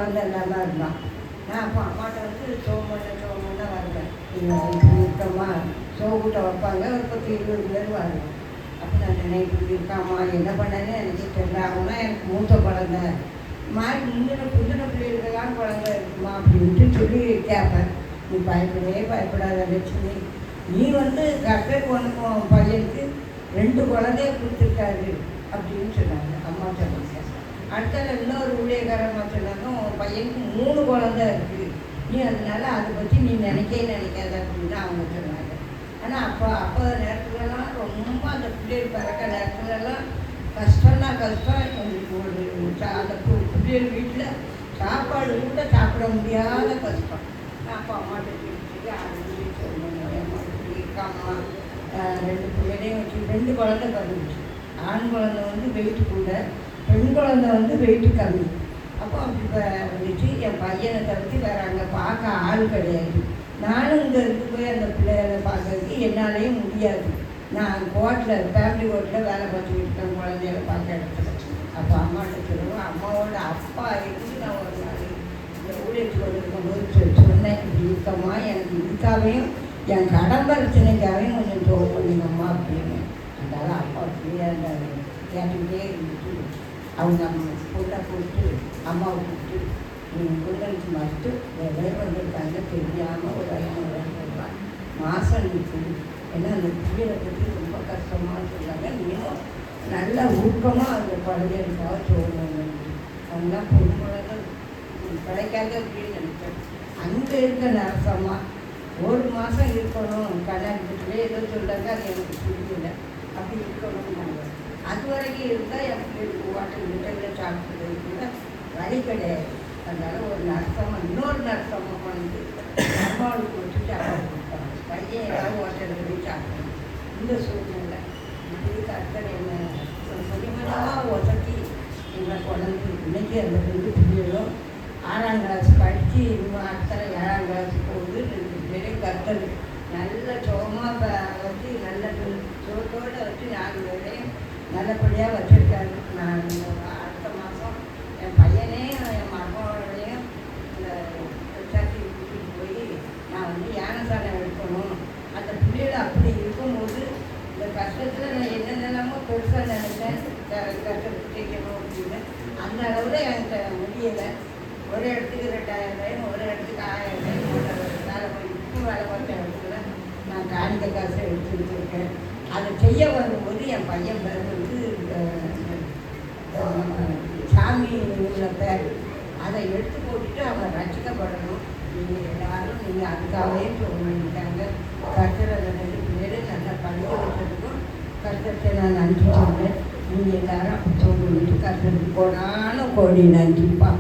குழந்தை இல்லாமல் இருந்தான். நான் அப்போ அம்மாட்ட வந்து சோமன்னா வருவேன். இப்படி இருக்கம்மா சோகூட்ட வைப்பாங்க, ஒரு 10-20 பேர் வருவேன். அப்போ நான் நினைப்பு இருக்காம்மா என்ன பண்ணேன்னு எனக்கு தெரியல. அவனா எனக்கு மூத்த குழந்தை மாதிரி முந்தின பிள்ளைகளுக்கெல்லாம் குழந்தை இருக்குமா அப்படின்ட்டு சொல்லி கேட்பேன். நீ பயப்படாத லட்சுமி, நீ வந்து கர்த்தருக்கு உனக்கும் பையனுக்கு 2 குழந்தைய கொடுத்துருக்காரு அப்படின்னு சொன்னாங்க அம்மா சொன்னாங்க. அடுத்தால இன்னொரு ஊழியக்காரம்மா சொன்னாங்க, உன் பையனுக்கு 3 குழந்தை இருக்குது, நீ அதனால அதை பற்றி நீ நினைக்காத அப்படின்னு அவங்க சொன்னாங்க. ஆனால் அப்போ நேரத்துலலாம் ரொம்ப அந்த பிள்ளைகள் பிறக்க நேரத்துலலாம் கஷ்டம். எங்களுக்கு ஒரு அந்த பிள்ளைகள் வீட்டில் சாப்பாடு கூட சாப்பிட முடியாத கஷ்டம். நான் அப்போ அம்மாட்ட கேட்டு ஆரம்பிச்சு சொன்னேன், இருக்காம்மா 2 பிள்ளைகளையும் வச்சு 2 குழந்தை பிறந்துச்சு. ஆண் குழந்தை வந்து வெயிட்டு கூட, பெண் குழந்தை வந்து வெயிட்டு கம்மி. அப்போ அப்படி வந்துச்சு. என் பையனை தவிர்த்து வேறு அங்கே பார்க்க ஆள் கிடையாது. நானும் இங்கே இருந்து போய் அந்த பிள்ளைகளை பார்க்கறதுக்கு என்னாலேயும் முடியாது. நான் ஃபேமிலி கோர்ட்டில் வேலை பார்த்துக்கிட்டு இருக்கேன், குழந்தைகளை பார்க்க இடத்துல. அப்போ அம்மாட்ட சொல்லுவேன், அம்மாவோட அப்பா இருந்து நான் ஒரு நாள் இந்த ஊழியத்துக்கு வந்துருக்கும்போது சொன்னேன், இப்படி இருக்கம்மா எனக்கு இதுக்காகவும் என் கடன் பிரச்சனைக்காகவும் கொஞ்சம் தோல் பண்ணிங்கம்மா அப்படின்னு. அதனால அப்பா ஃப்ரீயாக இருந்தார், கேட்டுக்கிட்டே இருந்துட்டு அவங்க பொண்ணை கூப்பிட்டு அம்மாவை கூப்பிட்டு பொண்ணுக்கு மட்டும் வேலை வந்திருக்காங்க தெரியாமல் ஒரு 500 ரூபாய் மாதம் இருக்குது. ஏன்னா அந்த பிள்ளைகளை பற்றி ரொம்ப கஷ்டமாக சொன்னாங்க. நீங்களும் நல்லா ஊக்கமாக அந்த குழந்தைகளுக்காக சொல்லணும். அவங்களாம் பொண்ணுங்கள் கிடைக்காத அப்படின்னு நினைச்சேன். அங்கே இருக்க நரசம்மா 1 மாதம் இருக்கணும் கல்யாணத்துலேயே ஏதோ சொல்கிறாங்க, அது எனக்கு புரியல. அப்படி இருக்கணும் நாங்கள் அது வரைக்கும் இருந்தால் என் பிள்ளைகளுக்கு வாட்டர் வீட்டில் சாப்பிட்றது கூட வழி கிடையாது. அதனால் ஒரு நரசம்மா இன்னொரு நரசம்மா வந்து அம்மாவுக்கு வச்சுட்டு அப்பா கொடுப்பாங்க. பையன் ஏதாவது ஹோட்டலில் போய் சாப்பிடணும். இந்த சூழ்நிலை இப்படி கர்த்தர் என்ன கொஞ்சமாக ஒசக்கி எங்களை கொண்டு இன்னைக்கு அந்த 2 பிள்ளைகளும் 6ஆம் கிளாஸ் படித்து இன்னும் அடுத்த 7ஆம் கிளாஸ் போகுது. 2 பேரையும் கர்த்தர் நல்ல சுகமாக வச்சு நல்ல சுகத்தோடு வச்சு 4 பேரையும் நல்லபடியாக வச்சுருக்காரு. நான் அடுத்த மாதம் என் பையனையும் என் மகனையும் இந்த சர்ச்சை கூட்டிகிட்டு போய் நான் வந்து யானசாலை எடுக்கணும். அந்த பிள்ளைகள் அப்படி இருக்கும்போது இந்த கஷ்டத்தில் நான் என்னென்னமோ பெருசாக நினைச்சேன், கஷ்டத்தை செய்யணும் அப்படின்னு. அந்த அளவில் எனக்கு முடியலை. ஒரு இடத்துக்கு 2000 ஒரு இடத்துக்கு 1000 வேலை போய் இப்போ வேலை பார்த்த இடத்துல நான் காணிக்க காசை எடுத்துக்கிட்டு இருக்கேன். அதை செய்ய வரும்போது என் பையன் பேர் வந்து சாமி உள்ள பேர், அதை எடுத்து போட்டுட்டு அவன் ரசிக்கப்படணும். நீங்கள் எல்லாரும் நீங்கள் அதுக்காகவே சொல்லிட்டாங்க. கர்த்தர் அந்த 2 பேரும் நல்லா படிக்க வச்சதுக்கும் கர்த்தத்தை நான் நன்றி சொல்கிறேன். நீங்கள் எல்லாரும் அப்படி சொல்லிட்டு கர்த்தருக்கு கோடான கோடி நன்றிப்பா.